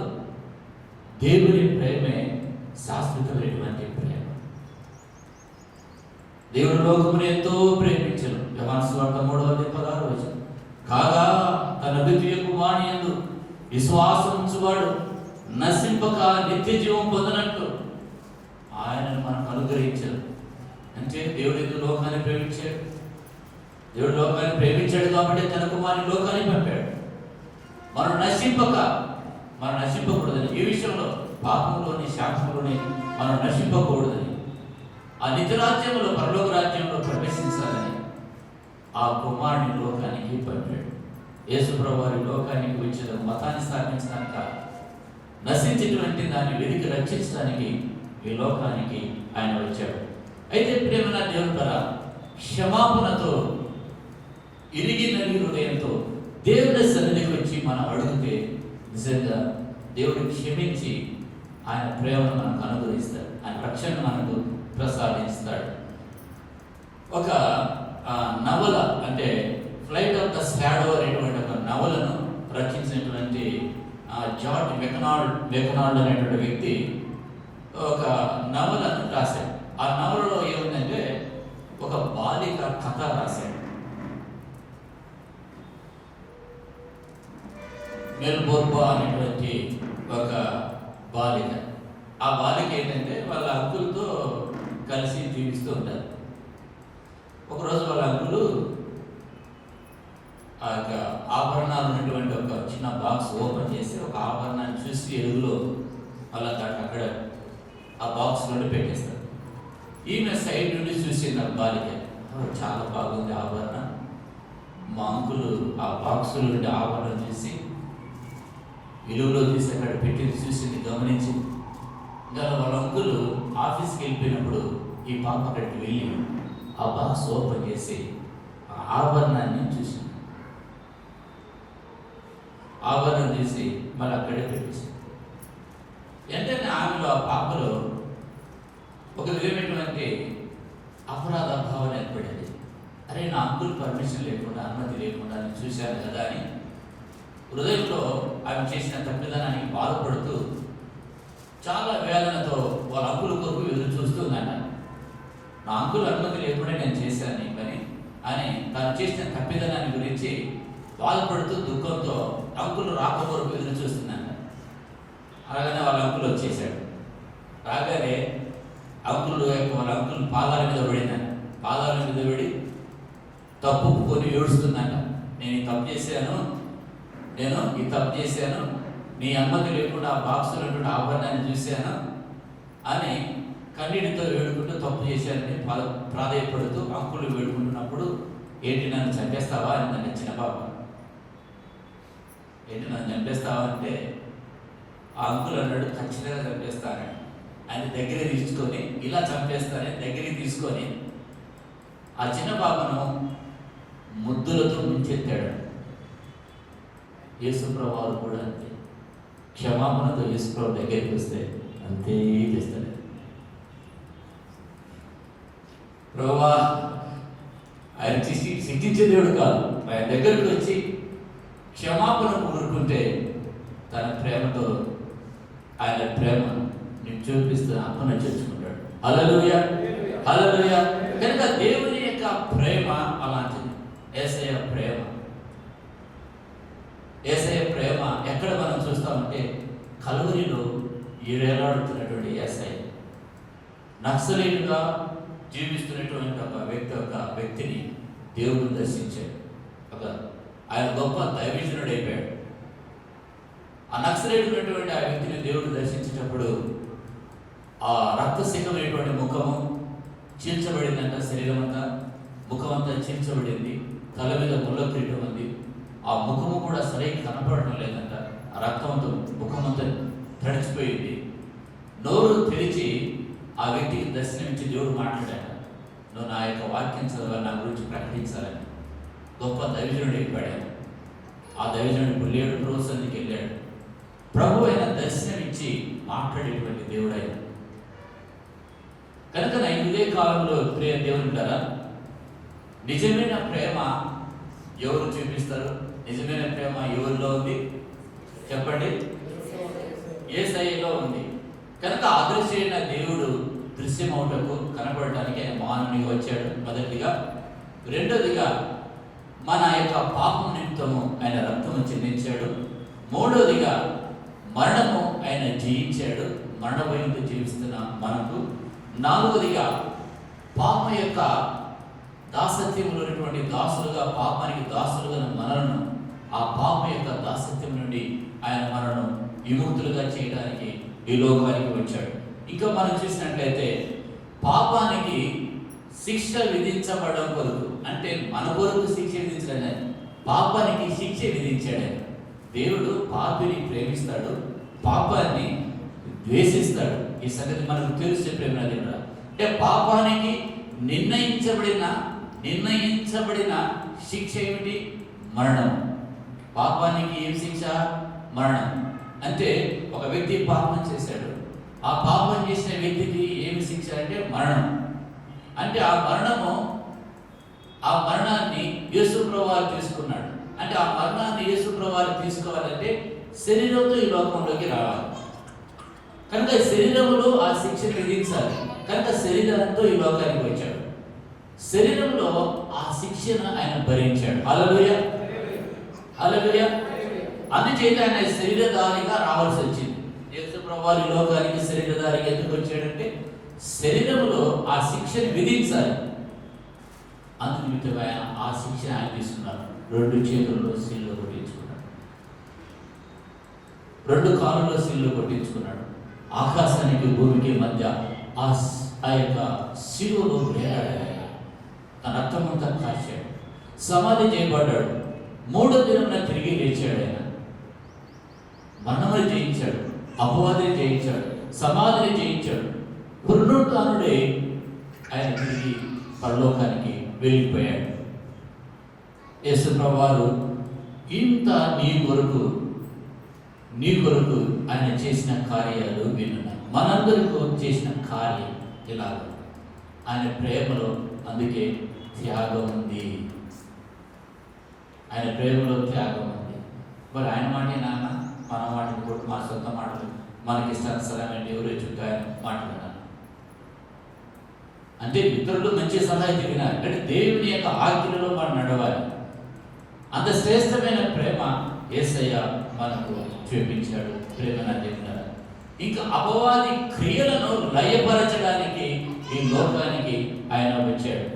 దేవుని ప్రేమే శాశ్వతమైనటువంటి ప్రేమ. దేవుడు లోకమును ఎంతో ప్రేమించను. యోహాను సువార్త 3వ అధ్యాయం 16వ వచనం, కాగా తన ద్వితీయ కుమారుని యందు విశ్వాసం ఉంచువాడు నశింపక నిత్య జీవం పొందినట్టు ఆయనను మనకు అనుగ్రహించాడు. అంటే దేవుడు ఎందుకు లోకాన్ని ప్రేమించాడు? దేవుడు లోకాన్ని ప్రేమించాడు కాబట్టి తన కుమారుని లోకాన్ని పంపాడు. మనం నశింపకూడదని, ఈ విషయంలో పాపంలోని శాపంలోని మనం నశింపకూడదని, ఆ నిత్యరాజ్యంలో పరలోక రాజ్యంలో ప్రవేశించాలని ఆ కుమారుని లోకానికి పంపాడు. యేసు ప్రభువారి లోకానికి వచ్చిన మతాన్ని స్థాపించడానికి కాదు, నశించినటువంటి దాన్ని వెతికి రక్షించడానికి ఈ లోకానికి ఆయన వచ్చాడు. అయితే ప్రేమన దేవుని ద్వారా క్షమాపణతో ఇరిగి నలిగి హృదయంతో దేవుని సన్నిధికి వచ్చి మనం అడిగితే నిజంగా దేవుడు క్షమించి ఆయన ప్రేమను మనకు అనుగ్రహిస్తాడు, ఆయన రక్షణ మనకు ప్రసాదిస్తాడు. ఒక నవల అంటే ఫ్లైట్ ఆఫ్ ద షాడో అనేటువంటి ఒక నవలను రచించినటువంటి జార్జ్ మెకనాల్డ్ అనేటువంటి వ్యక్తి ఒక నవలను రాశాడు. ఆ నవలలో ఏముందంటే ఒక బాలిక కథ రాశాడు. మెల్బోర్బా అనేటువంటి ఒక బాలిక. ఆ బాలిక ఏంటంటే వాళ్ళ అంకుల్తో కలిసి జీవిస్తూ ఉంటారు. ఒకరోజు వాళ్ళ అంకులు ఆ యొక్క ఆభరణాలు ఉన్నటువంటి ఒక చిన్న బాక్స్ ఓపెన్ చేసి ఒక ఆభరణాన్ని చూసి ఎరుగులో వాళ్ళ అక్కడ ఆ బాక్స్ నుండి పెట్టేస్తారు. ఈమె సైడ్ నుండి చూసింది ఆ బాలిక, చాలా బాగుంది ఆభరణం. మా అంకులు ఆ బాక్స్ నుండి ఆభరణం చూసి విలువలో తీసి అక్కడ పెట్టింది చూసింది, గమనించింది. ఇంకా వాళ్ళ అంకులు ఆఫీస్కి వెళ్ళిపోయినప్పుడు ఈ పాప అక్కడికి వెళ్ళి ఆ బాక్స్ ఓపెన్ చేసి ఆ ఆభరణాన్ని చూసింది. ఆభరణం తీసి మళ్ళీ అక్కడే పెట్టేసి వెంటనే ఆమెలో ఆ పాపలో ఒక విధమైనటువంటి అపరాధ భావన ఏర్పడింది. అరే నా అంకుల్ పర్మిషన్ లేకుండా, అనుమతి లేకుండా నేను చూశాను కదా అని హృదయంలో ఆమె చేసిన తప్పిదనానికి బాధపడుతూ చాలా వేదనతో వాళ్ళ అంకుల్ కొరకు ఎదురు చూస్తుందంట. నా అంకుల్ అనుమతి లేకుండా నేను చేశాను ఈ పని అని తాను చేసిన తప్పిదనాన్ని గురించి బాధపడుతూ దుఃఖంతో అంకుల్ రాక కొరకు ఎదురు చూస్తుందంట. అలాగనే వాళ్ళ అంకుల్ వచ్చేసాడు. రాగానే వాళ్ళ అంకుల్ పాదాల మీద పడిందంట. పాదాల మీద పడి తప్పుకొని ఏడుస్తుందంట. నేను ఈ తప్పు చేశాను, నీ అనుమతి లేకుండా ఆ బాక్సులో ఆభరణాన్ని చూశాను అని కన్నీటితో వేడుకుంటూ తప్పు చేశానని ప్రాధాయపడుతూ అంకులు వేడుకుంటున్నప్పుడు, ఏంటి నన్ను చంపేస్తావా అని నన్ను చిన్న పాప, ఏంటి నన్ను చంపేస్తావా అంటే ఆ అంకులు అన్నాడు, ఖచ్చితంగా చంపేస్తానని. ఆయన దగ్గర తీసుకొని ఇలా చంపేస్తానని దగ్గరికి తీసుకొని ఆ చిన్న పాపను ముద్దులతో ముంచెత్తాడు. యేసుప్రభు వారు కూడా అంతే, క్షమాపణతో యేసుప్రభు దగ్గరికి వస్తే అంతే చేస్తాడు. ప్రభువా ఆయన శిక్షించే దేవుడు కాదు, ఆయన దగ్గరికి వచ్చి క్షమాపణ కోరుకుంటే తన ప్రేమతో ఆయన ప్రేమ నీకు చూపిస్తూ అప్పన చేర్చుకుంటాడు. హల్లెలూయా, హల్లెలూయా. కనుక దేవుని యొక్క ప్రేమ అలాంటిది. యేసయ్య ప్రేమ ఎక్కడ మనం చూస్తామంటే కలువరిలో ఏడాడుతున్నటువంటి యేసయ్య నక్సలైట్గా జీవిస్తున్నటువంటి ఒక వ్యక్తిని దేవుడు దర్శించాడు. ఆయన గొప్ప దైవజనుడు అయిపోయాడు. ఆ నక్సలైట్ ఉన్నటువంటి ఆ వ్యక్తిని దేవుడు దర్శించేటప్పుడు ఆ రక్తసికమైనటువంటి ముఖము చీల్చబడిందంట. శరీరం అంతా, ముఖం అంతా చీల్చబడింది. తల మీద ముళ్ళ కిరీటం ఉంది. ఆ ముఖము కూడా సరిగ్గా కనపడటం లేదంట. ఆ రక్తంతో ముఖం అంతా తడిచిపోయింది. నోరు తెరిచి ఆ వ్యక్తికి దర్శనమిచ్చి దేవుడు మాట్లాడాడు, నువ్వు నా యొక్క వాక్యం చదవాలి, నా గురించి ప్రకటించాలని. గొప్ప దైవజనుడు అయిపోయాడు. ఆ దైవజనుడు 7 రోజుల సన్నిధికి వెళ్ళాడు. ప్రభు అయిన దర్శనమిచ్చి మాట్లాడేటువంటి దేవుడు ఆయన. కనుక ఇదే కాలంలో ప్రియ దేవుని కదా, నిజమైన ప్రేమ ఎవరు చూపిస్తారు? నిజమైన ప్రేమ ఎవరిలో ఉంది చెప్పండి? యేసయ్యలో ఉంది. కనుక అదృశ్యమైన దేవుడు దృశ్యమవుటకు కనబడటానికి ఆయన మానవునిగా వచ్చాడు మొదటిగా. రెండోదిగా మన యొక్క పాపం నిమిత్తము ఆయన రక్తము చెందించాడు. మూడోదిగా మరణము ఆయన జయించాడు, మరణ భయంతో జీవిస్తున్న మనకు. నాలుగోదిగా పాపం యొక్క దాసత్యంలో ఉన్నటువంటి దాసులుగా, పాపానికి దాసులుగా మనలను ఆ పాపం యొక్క దాసత్యం నుండి ఆయన మనను విముక్తులుగా చేయడానికి ఈ లోకానికి వచ్చాడు. ఇంకా మనం చూసినట్లయితే పాపానికి శిక్ష విధించబడడం కొరకు, అంటే మన కొరకు శిక్ష విధించడం, పాపానికి శిక్ష విధించాడు. దేవుడు పాపిని ప్రేమిస్తాడు, పాపాన్ని ద్వేషిస్తాడు. ఈ సంగతి మనకు తెలిసే ప్రేమ దేవుడు. అంటే పాపానికి నిర్ణయించబడిన శిక్ష ఏమిటి? మరణం. పాపానికి ఏం శిక్ష? మరణం. అంటే ఒక వ్యక్తి పాపం చేశాడు, ఆ పాపం చేసిన వ్యక్తికి ఏమి శిక్ష అంటే మరణం. అంటే ఆ మరణాన్ని యేసుప్రభువు వారు తీసుకున్నాడు. అంటే ఆ మరణాన్ని యేసుప్రభువు వారు తీసుకోవాలంటే శరీరంతో ఈ లోకంలోకి రావాలి. కనుక శరీరంలో ఆ శిక్షను విధించాలి. కనుక శరీరంతో ఈ లోకానికి వచ్చాడు. శరీరంలో ఆ శిక్షను ఆయన భరించాడు. హల్లెలూయా, హల్లెలూయా. అందుచేత ఆయన శరీరధారిగా రావాల్సి వచ్చింది. యేసుప్రభువు వారు ఈ లోకానికి శరీరధారిగా ఎందుకు వచ్చాడంటే శరీరంలో ఆ శిక్షను విధించాలి. అందునిమిత్తం ఆయన ఆ శిక్షను ఆయన తీసుకున్నారు. 2 చేతుల్లో శిలువ కొట్టించుకున్నాడు, 2 కాళ్ళలో శిలువ కొట్టించుకున్నాడు. ఆకాశానికి భూమికి మధ్య ఆ యొక్క శిలువలో వేలాడాడు. తన రక్తమంతా కాచాడు. సమాధి చేయబడ్డాడు. 3వ దినమున తిరిగి లేచాడు. ఆయన మరణమును జయించాడు, అపవాదిని జయించాడు, సమాధిని జయించాడు. పునరుత్థానుడై ఆయన తిరిగి పరలోకానికి వెళ్ళిపోయాడు. యేసుప్రభువు వారు ఇంత నీ కొరకు ఆయన చేసిన కార్యాలు వినున్నాయి. మనందరికీ చేసిన కార్యం ఇలాగ ఆయన ప్రేమలో. అందుకే త్యాగం ఉంది. ఆయన ప్రేమలో త్యాగం ఉంది. మరి ఆయన మాటే నాన్న, మన మాటలు కూడా మన సొంత మాటలు మనకి ఇష్టానుసరమైన ఎవరు చుట్టాయ మాట్లాడాలి అంటే ఇతరులు మంచి సలహా అయితే వినాలి. అంటే దేవుని యొక్క ఆజ్ఞలలో మనం నడవాలి. అంత శ్రేష్టమైన ప్రేమ యేసయ్య మనకు చూపించాడు. ప్రేమ చెప్పినారు. ఇంకా అపవాది క్రియలను లయపరచడానికి ఈ లోకానికి ఆయన వచ్చాడు.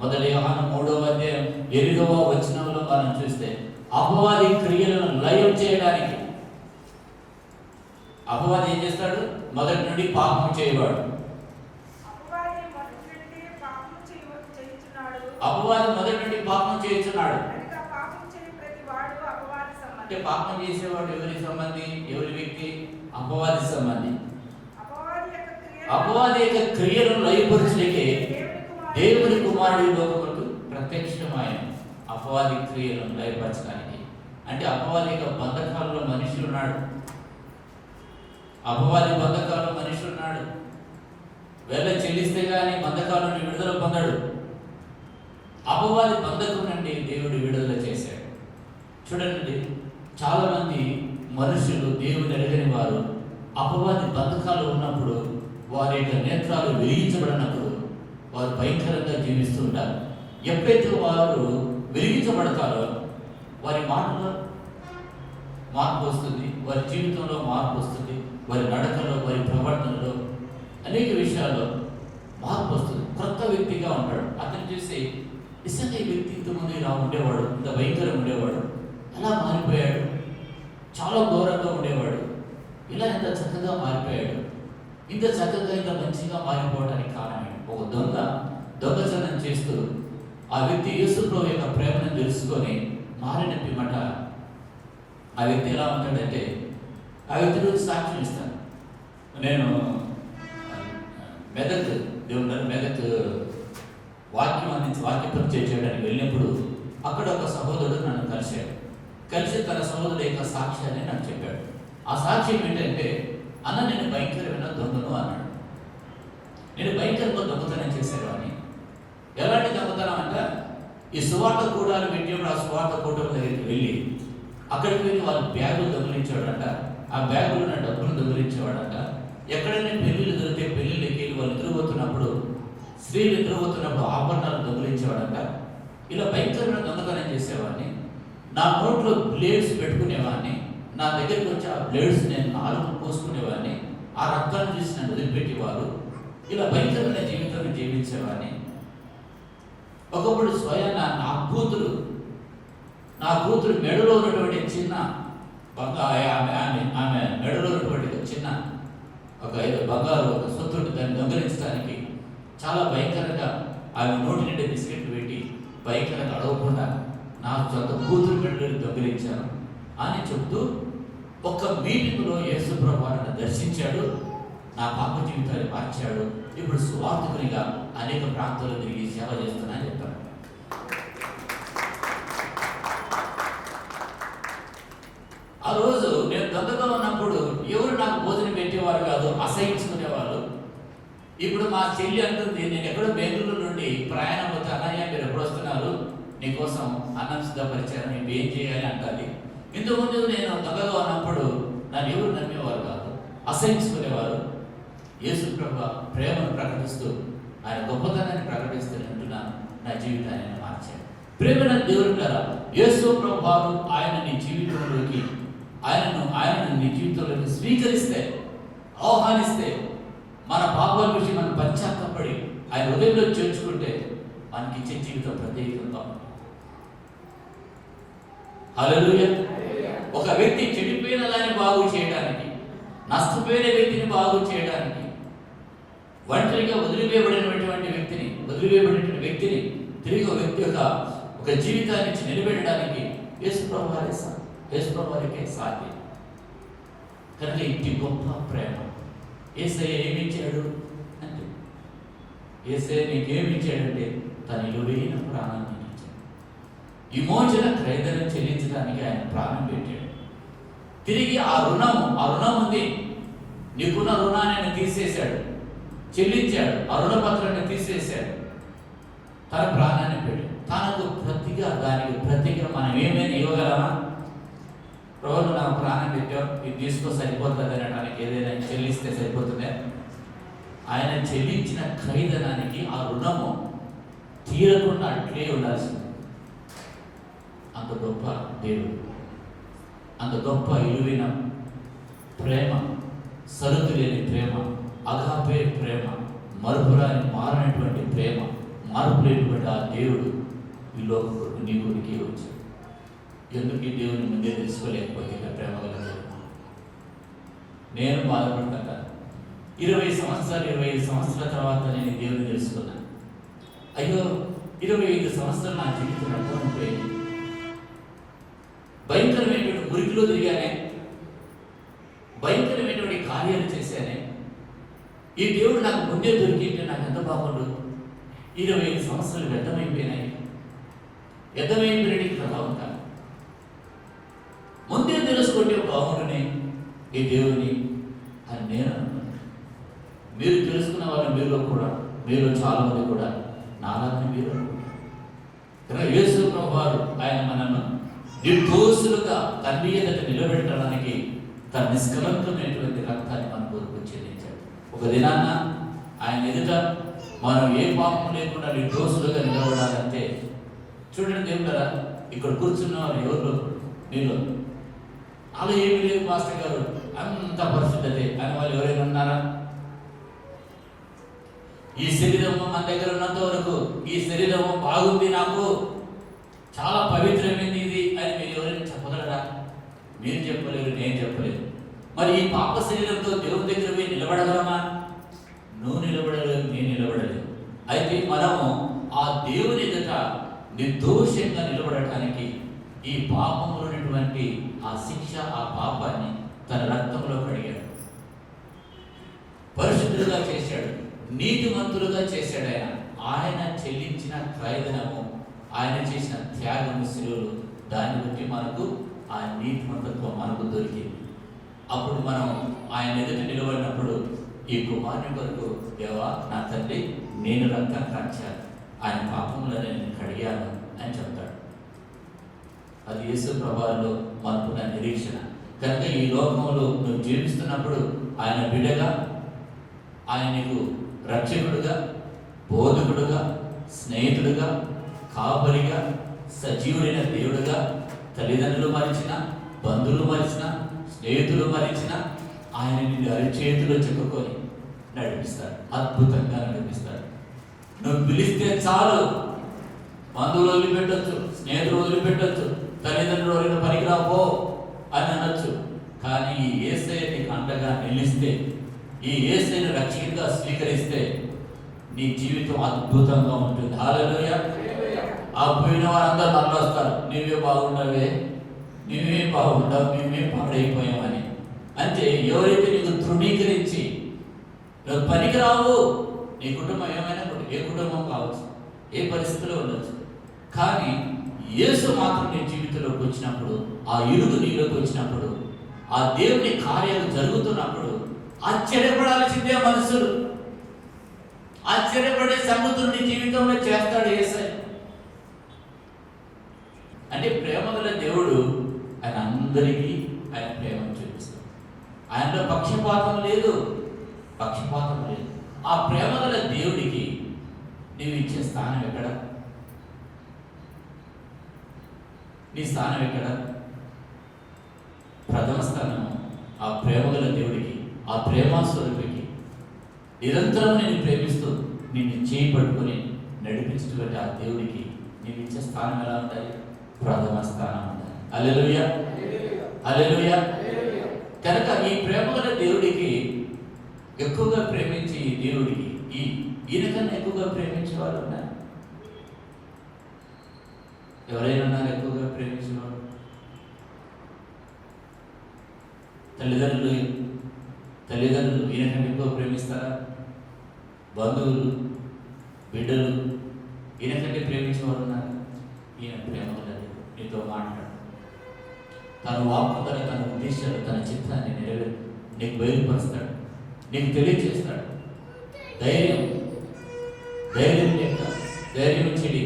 మొదటి యోహాను 3వ అధ్యాయం 8వ వచనంలో మనం చూస్తే అపవాది క్రియలను లయం చేయడానికి అపవాది ఏం చేస్తాడు? మొదటి నుండి పాపం చేయవాడు. అపవాది మొదటి నుండి పాపం చేస్తున్నాడు. అంటే పాపం చేసేవాడు ఎవరి సంబంధి? ఎవరి వ్యక్తి? అపవాది సంబంధి. అపవాది యొక్క క్రియలను లయపరచడానికి దేవుని కుమారుడి లోకములకు ప్రత్యక్షమైన అపవాది క్రియలను లయపరచడానికి. అంటే అపవాది యొక్క బంధకాలలో మనిషి ఉన్నాడు. అపవాది బంధకాలలో మనిషి ఉన్నాడు. వేళ చెల్లిస్తే కానీ బంధకాల నుండి విడుదల పొందాడు. అపవాది బంధకం నుండి దేవుడు విడుదల చేశాడు. చూడండి, చాలా మంది మనుషులు దేవుని ఎరగని వారు అపవాది బంధకాలు ఉన్నప్పుడు వారి యొక్క నేత్రాలు వెలిగించబడినప్పుడు వారు భయంకరంగా జీవిస్తుంటారు. ఎప్పుడైతే వారు వెలిగించబడతారో వారి మాటలో మార్పు వస్తుంది, వారి జీవితంలో మార్పు వస్తుంది, వారి నడకలో, వారి ప్రవర్తనలో, అనేక విషయాల్లో మార్పు వస్తుంది. కొత్త వ్యక్తిగా ఉంటాడు. అతను చూసి నిజంగా ఈ వ్యక్తి ఇంతకుముందు ఇలా ఉండేవాడు, ఇంత భయంకరంగా ఉండేవాడు, అలా మారిపోయాడు, చాలా ఘోరంగా ఉండేవాడు, ఇలా ఇంత చక్కగా మారిపోయాడు, ఇంత చక్కగా ఇంత మంచిగా మారిపోవడానికి కారణం ఒక దొంగతనం చేస్తూ ఆ వ్యక్తి యేసుప్రభువు యొక్క ప్రేమను తెలుసుకొని మారిన పిమ్మట ఆ వ్యక్తి ఎలా ఉంటాడంటే ఆ వ్యక్తి సాక్ష్యం ఇస్తాను. నేను మెదక్ వాక్య పరిచయం చేయడానికి వెళ్ళినప్పుడు అక్కడ ఒక సహోదరుడు నన్ను కలిసి తన సహోదరుడు యొక్క సాక్ష్యాన్ని నాకు చెప్పాడు. ఆ సాక్ష్యం ఏంటంటే, అన్న నేను భయంకరమైన దొంగను అన్నాడు. నేను భయంకరంగా దొంగతనం చేసేవాడిని. ఎలాంటి దొంగతనం అంటే, ఈ సువార్త కూడాలు పెట్టినప్పుడు ఆ సువార్త కూటమి దగ్గరికి వెళ్ళి అక్కడికి వెళ్ళి వాళ్ళు బ్యాగులు దొంగిలించేవాడంట. ఆ బ్యాగులు ఉన్న డబ్బులు దొంగిలించేవాడంట. ఎక్కడైనా పెళ్ళిళ్ళు దొరికితే పెళ్ళిళ్ళకి వెళ్ళి వాళ్ళు నిద్రపోతున్నప్పుడు, స్త్రీలు నిద్రపోతున్నప్పుడు ఆభరణాలు దొంగిలించేవాడంట. ఇలా భయంకరమైన దొంగతనం చేసేవాడిని. నా నోట్లో బ్లేడ్స్ పెట్టుకునేవాడిని. నా దగ్గరికి వచ్చి ఆ బ్లేడ్స్ నేను నాలుగు పోసుకునేవాడిని. ఆ రక్తాన్ని చూసి నన్ను వదిలిపెట్టేవారు. ఇలా భయంకరమైన జీవితాన్ని జీవించేవాడిని. ఒకప్పుడు స్వయం నా కూతురు మెడలో ఉన్నటువంటి చిన్న ఆమె మెడలో ఉన్నటువంటి చిన్న ఒక బంగారు ఒక సొత్తుడు దాన్ని దొంగలించడానికి చాలా భయంకరంగా ఆమె నోటి నుండి బిస్కెట్లు పెట్టి భయంకరంగా అడగకుండా నా సొంత కూతురు మెడలు దొంగలించాను అని చెప్తూ ఒక్క మీటింగ్లో యేసుప్రభువు వారిని దర్శించాడు. నా పాప జీవితాన్ని మార్చాడు. ఇప్పుడు సువార్థకునిగా అనేక ప్రాంతాల్లో తిరిగి సేవ చేస్తున్నా అని చెప్పాను. ఆ రోజు నేను దొంగగా ఉన్నప్పుడు ఎవరు నాకు భోజనం పెట్టేవారు కాదు, అసహించుకునేవాళ్ళు. ఇప్పుడు మా చెల్లి అంటుంది, నేను ఎక్కడో బెంగళూరు నుండి ప్రయాణం అవుతా, అన్నయ్య మీరు ఎప్పుడు వస్తున్నారు, నీకోసం అన్నం సిద్ధపరిచాను, నేను ఏం చేయాలి అంటుంది. ఇంతకుముందు నేను దొంగగా ఉన్నప్పుడు నన్ను ఎవరు నమ్మేవారు కాదు, అసహించుకునేవారు. యేసుప్రభువు ప్రేమను ప్రకటిస్తూ ఆయన గొప్పతనాన్ని ప్రకటిస్తూ అంటున్నాను, నా జీవితాన్ని మార్చాడు. ప్రేమన దేవుడు కదా, యేసుప్రభువు ఆయన నీ జీవితంలోకి ఆయన నీ జీవితంలోకి స్వీకరిస్తే, ఆహ్వానిస్తే, మన పాపాల విషయం మనం పశ్చాత్తాపడి ఆయన హృదయంలో చేర్చుకుంటే మనకి ఇచ్చే జీవితం ప్రత్యేకంగా ఉంటుంది. హల్లెలూయా. ఒక వ్యక్తి చెడిపోయిన దాన్ని బాగు చేయడానికి, నష్టపోయిన వ్యక్తిని బాగు చేయడానికి, ఒంటరిగా వదిలివేయబడినటువంటి వ్యక్తిని తిరిగి ఒక వ్యక్తి ఒక జీవితాన్ని ఇచ్చి నిలబెట్టడానికి యేసుప్రభువు వారికే సాధ్యం. కనుక ఇంటి గొప్ప ప్రేమ. యేసయ్య ఏమిచ్చాడు అంటే, యేసయ్య నీకేమిచ్చాడంటే తన విలువైన ప్రాణాన్ని ఇచ్చాడు. విమోచన క్రయధనం చెల్లించడానికి ఆయన ప్రాణం పెట్టాడు. తిరిగి ఆ రుణం ఉంది, నీకున్న రుణాన్ని ఆయన తీసేశాడు, చెల్లించాడు, ఆ రుణపత్రాన్ని తీసేశాడు. తన ప్రాణాన్ని పెట్టాడు. తనకు దానికి ప్రతిగా మనం ఏమైనా ఇవ్వగలమా? రోజు నా ప్రాణం పెట్టావు, ఇది తీసుకో సరిపోతుంది అనడానికి ఏదైనా చెల్లిస్తే సరిపోతుందా? ఆయన చెల్లించిన ఖరీదనానికి ఆ రుణము తీరకుండా అట్లే ఉండాల్సింది. అంత గొప్ప దేవుడు, అంత గొప్ప ఇలువైన ప్రేమ, సరుకు లేని ప్రేమ, అగాపే ప్రేమ, మరుపురాని మారినటువంటి ప్రేమ, మార్పు లేనటువంటి ఆ దేవుడు ఈ లోకంలో నీ కొడుకే వచ్చాడు. ఎందుకు ఈ దేవుని ముందే తెలుసుకోలేకపోతే ఇక ప్రేమ కలదు. నేను బాధపడతాను కదా, 25 సంవత్సరాల తర్వాత నేను ఈ దేవుని తెలుసుకున్నాను. అయ్యో 25 సంవత్సరాలు నా జీవితం అర్థమైపోయింది. భయంకరమైనటువంటి మురికిలో తిరిగానే, భయంకరమైనటువంటి కార్యాలు చేశానే. ఈ దేవుడు నాకు ముందే దొరికింటే నాకు ఎంత బాగుండు. 25 సంవత్సరాలు వ్యర్థమైపోయినాయి. వ్యర్థమైపోయినకి ప్రభావం కాదు. ముందే తెలుసుకుంటే బాగుండునే ఈ దేవుని అని నేను అనుకున్నాను. మీరు తెలుసుకున్న వాళ్ళు మీలో చాలా మంది కూడా నాలాగని మీరు అనుకుంటారు. యేసు ప్రభువారు ఆయన మనను నిర్దోషులుగా తండ్రి ఎదుట నిలబెట్టడానికి తన నిష్కలంకమైనటువంటి రక్తాన్ని మన కొరకు చెల్లించాడు. ఒక దినాన్న ఆయన ఎదుట మనం ఏ పాపం లేకుండా నిర్దోషులుగా నిలబడాలంటే, చూడండి దేవుడారా, ఇక్కడ కూర్చున్న వాళ్ళు ఎవరు? మీలో అలా ఏమి లేదు మాస్టర్ గారు, అంత పరిశుద్ధతే అని వాళ్ళు ఎవరైనా ఉన్నారా? ఈ శరీరము మన దగ్గర ఉన్నంత వరకు ఈ శరీరము బాగుంది, నాకు చాలా పవిత్రమైనది ఇది అని మీరు ఎవరైనా చెప్పగలరా? మీరు చెప్పలేరు, నేను చెప్పలేరు. మరి ఈ పాప శరీరంతో దేవుని దగ్గర పోయి నిలబడగలమా? నువ్వు నిలబడలేవు, నేను నిలబడలేవు. అయితే మనము ఆ దేవుని ఎదుట నిర్దోషంగా నిలబడటానికి ఈ పాపంలో ఉన్నటువంటి ఆ శిక్ష, ఆ పాపాన్ని తన రక్తంలో కడిగాడు, పరిశుద్ధులుగా చేశాడు, నీతిమంతులుగా చేశాడు. ఆయన చెల్లించిన క్రయధనము, ఆయన చేసిన త్యాగము, శిలువలు, దాన్ని బట్టి మనకు ఆ నీతిమంతత్వం మనకు దొరికింది. అప్పుడు మనం ఆయన ఎదుట నిలబడినప్పుడు ఈ కుమారుని కొరకు, దేవా నా తండ్రి, నేను రక్తం కాచాను, ఆయన పాపములను నేను కడిగాను అని చెప్తాడు. అది యేసు ప్రభువులో మనకున్న నిరీక్షణ. కనుక ఈ లోకంలో నువ్వు జీవిస్తున్నప్పుడు ఆయన బిడ్డగా, ఆయన నీకు రక్షకుడుగా, బోధకుడుగా, స్నేహితుడుగా, కాపరిగా, సజీవుడైన దేవుడుగా, తల్లిదండ్రులు మరిచిన, బంధువులు మరిచిన, స్నేహితులు మరిచిన ఆయన నిన్ను అరిచేతిలో చెప్పుకొని నడిపిస్తాడు, అద్భుతంగా నడిపిస్తాడు. నువ్వు పిలిస్తే చాలు, బంధువులు వదిలిపెట్టచ్చు, స్నేహితులు వదిలిపెట్టచ్చు, తల్లిదండ్రులు ఎవరైనా పనికిరాపో అని అనొచ్చు. కానీ ఈ యేసయ్య నీకు అండగా నిలిస్తే, ఈ యేసయ్యను రక్షకుడిగా స్వీకరిస్తే నీ జీవితం అద్భుతంగా ఉంటుంది. హల్లెలూయా. ఆ పోయిన వారందరూ మళ్ళీ వస్తారు, నువ్వే బాగుండవే, నువ్వే బాగుండవు, మేమే పాడైపోయామని. అంటే ఎవరైతే నీకు తృణీకరించి నువ్వు పనికిరావు, నీ కుటుంబం ఏమైనా ఏ కుటుంబం కావచ్చు, ఏ పరిస్థితిలో ఉండొచ్చు, కానీ యేసు మాత్రం నీ జీవితంలోకి వచ్చినప్పుడు, ఆ ఇరుగు నీలోకి వచ్చినప్పుడు, ఆ దేవుని కార్యాలు జరుగుతున్నప్పుడు ఆశ్చర్యపడాల్సిందే మనుషులు. ఆశ్చర్యపడే సంగతులు నీ జీవితంలో చేస్తాడు యేసయ్య. అంటే ప్రేమ గల దేవుడు ఆయన అందరికీ ఆయన ప్రేమను చూపిస్తాడు. ఆయనలో పక్షపాతం లేదు. ఆ ప్రేమ గల దేవుడికి నీవు ఇచ్చే స్థానం ఎక్కడ? నీ స్థానం ఎక్కడ? ప్రథమ స్థానము ఆ ప్రేమ గల దేవుడికి, ఆ ప్రేమ స్వరూపికి. నిరంతరం నేను ప్రేమిస్తూ నిన్ను చేయి పట్టుకొని నడిపించేటువంటి ఆ దేవుడికి నీవు ఇచ్చే స్థానం ఎలా ఉండాలి? ప్రథమ స్థానం ఉండాలి. హల్లెలూయా, హల్లెలూయా. కనుక ఈ ప్రేమ గల దేవుడికి ఎక్కువగా ప్రేమించి దేవుడికి ఈయనకన్నా ఎక్కువగా ప్రేమించే వాళ్ళు ఉన్నారు? ఎవరైనా ఉన్నారు ఎక్కువగా ప్రేమించేవాడు? తల్లిదండ్రులు ఈయనకంటే ఎక్కువ ప్రేమిస్తారా? బంధువులు, బిడ్డలు ఈయనకంటే ప్రేమించేవారు ఉన్నారు? ఈయన ప్రేమ కలది, నీతో మాట్లాడు, తన వాక్కు ద్వారా తన ఉద్దేశాలు, తన చిత్తాన్ని నీకు బయలుపరుస్తాడు, నీకు తెలియజేస్తాడు. ధైర్యం లేక ధైర్యం ఇచ్చి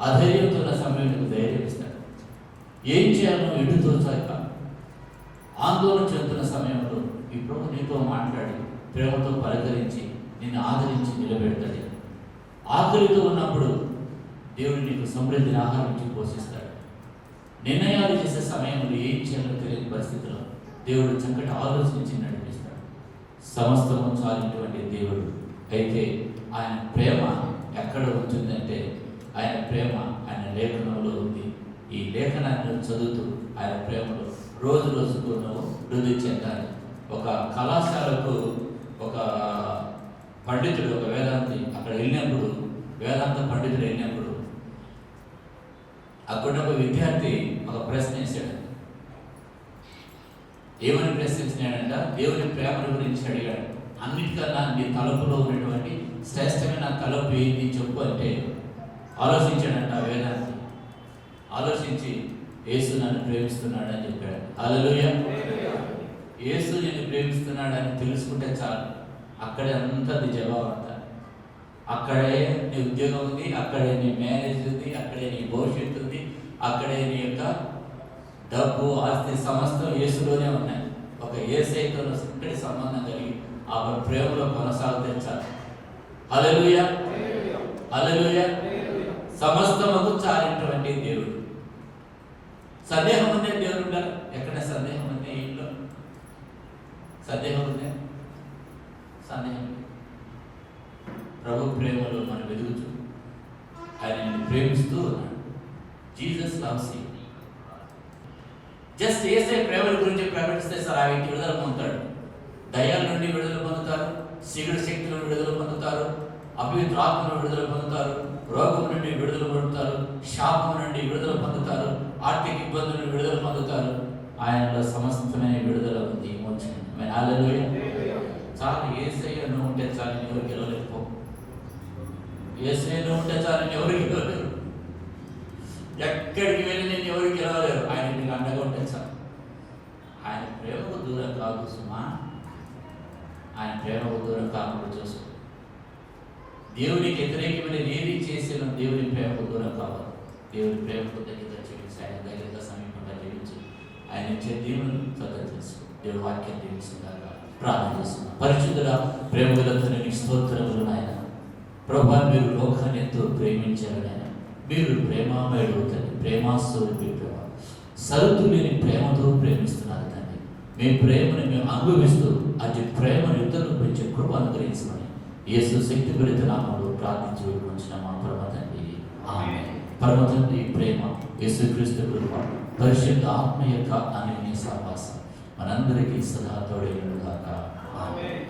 అధైర్యంతో ఉన్న సమయంలో ధైర్యం ఇస్తాడు. ఏం చేయాలో ఎటు తోచాక ఆందోళన చెందుతున్న సమయంలో ఈ ప్రభు నీతో మాట్లాడి ప్రేమతో పలకరించి నిన్ను ఆదరించి నిలబెడతాడు. ఆకలితో ఉన్నప్పుడు దేవుడు నీకు సమృద్ధిని ఆహారం ఇచ్చి పోషిస్తాడు. నిర్ణయాలు చేసే సమయంలో ఏం చేయాలో తెలియని పరిస్థితిలో దేవుడు చక్కటి ఆలోచించి నడిపిస్తాడు. సమస్తము చాలినటువంటి దేవుడు. అయితే ఆయన ప్రేమ ఎక్కడ ఉంటుందంటే ఆయన ప్రేమ ఆయన లేఖనంలో ఉంది. ఈ లేఖనాన్ని చదువుతూ ఆయన ప్రేమలో రోజు రోజుకు నువ్వు వృద్ధి చెందాలి. ఒక కళాశాలకు ఒక పండితుడు, ఒక వేదాంతి అక్కడ వెళ్ళినప్పుడు, వేదాంత పండితుడు వెళ్ళినప్పుడు అక్కడ ఒక విద్యార్థి ఒక ప్రశ్న వేశాడు. ఏమని ప్రశ్నించినాడంట? దేవుని ప్రేమను గురించి అడిగాడు. అన్నిటికన్నా నీ తలుపులో ఉన్నటువంటి శ్రేష్టమైన తలుపు ఏంటి చెప్పు అంటే ఆలోచించాడంట వేదాంతి. ఆలోచించి యేసు నన్ను ప్రేమిస్తున్నాడని చెప్పాడు. హల్లెలూయా. యేసు నిన్ను ప్రేమిస్తున్నాడని తెలుసుకుంటే చాలు, అక్కడే అంతా నీ జవాబు అంతా. అక్కడే నీ ఉద్యోగం ఉంది, అక్కడే నీ మ్యారేజ్ ఉంది, అక్కడే నీ భవిష్యత్తు ఉంది, అక్కడే నీ యొక్క డబ్బు ఆస్తి సమస్తం యేసులోనే ఉన్నాయి. ఒక యేసయ్యతో చక్కటి సంబంధం కలిగి ఆ ప్రేమలో కొనసాగితే చాలు. హల్లెలూయా, హల్లెలూయా. సమస్తముకు చాలినటువంటి దేవుడు. సందేహం ఉందే దేవుడు ఉంటారు. ఎక్కడ సందేహం ఉంది? ఇంట్లో సందేహం ఉందే? సందేహం. ప్రభు ప్రేమలో మనం వెతుకుతూ ఆయన ప్రేమిస్తూ ఉన్నాడు. Jesus loves you. జస్ట్ యేసయ్య ప్రేమ గురించి ప్రకటిస్తే సార్ ఆ వ్యక్తి విడుదల పొందుతాడు. దయ్యాల నుండి విడుదల పొందుతారు, చీకటి శక్తుల నుండి విడుదల పొందుతారు, అపవిత్ర ఆత్మ నుండి విడుదల పొందుతారు, రోగం నుండి విడుదల పొందుతారు, శాపం నుండి విడుదల పొందుతారు, ఆర్థిక ఇబ్బందుల నుండి విడుదల పొందుతారు. ఆయనలో సమస్తమైన విడుదల ఉంది, మోక్షం. హల్లెలూయా. చాలు, యేసయ్య నువ్వు ఉంటే చాలు, ఎవరు గెలవలేకపో. యేసయ్య నువ్వు ఉంటే చాలు, ఎవరు గెలవలేరు. ఎక్కడికి వెళ్ళి నేను ఎవరు గెలవలేరు. ఆయన నీకు అండగా ఉంటే చాలు. ఆయన ప్రేమకు దూరం కాదు సుమా. ఆయన ప్రేమకు దూరం కాకుండా చూసుకో. దేవునికి వ్యతిరేకమైన ఏది చేసినా దేవుని ప్రేమకు దూరం కావాలి. దేవుని ప్రేమకు దగ్గరగా జీవించి, ఆయన దగ్గరగా సమీపంగా జీవించి, ఆయన ఇచ్చే దేవుని చక్కగా చేసుకో. దేవుడు వాక్యం జీవించిందాక ప్రార్థన చేస్తున్నాం. పరిశుద్ధుల ప్రేమ గలందరూ నీకు స్తోత్రములు నాయన. ప్రభువా, మీరు లోకాన్ని ఎంతో ప్రేమించారు నాయన. మీరు ప్రేమామయుడు తండ్రి, ప్రేమాస్వరూపి ప్రభా. సరుతు లేని ప్రేమతో ప్రేమిస్తున్నారు తండ్రి. మీ ప్రేమను మేము అనుభవిస్తూ అతి ప్రేమను ఇతరులకు పెంచే కృప అనుగ్రహించమని యేసు శక్తిభరిత నామములో ప్రార్థించి వేడుకొంచున్నాం మా పరమ తండ్రి. ఆమేన్. పరమ తండ్రి ప్రేమ, యేసుక్రీస్తు కృప, పరిశుద్ధ ఆత్మ యొక్క అన్యోన్య సహవాసం మనందరికీ సదా తోడైనగాక. ఆమేన్.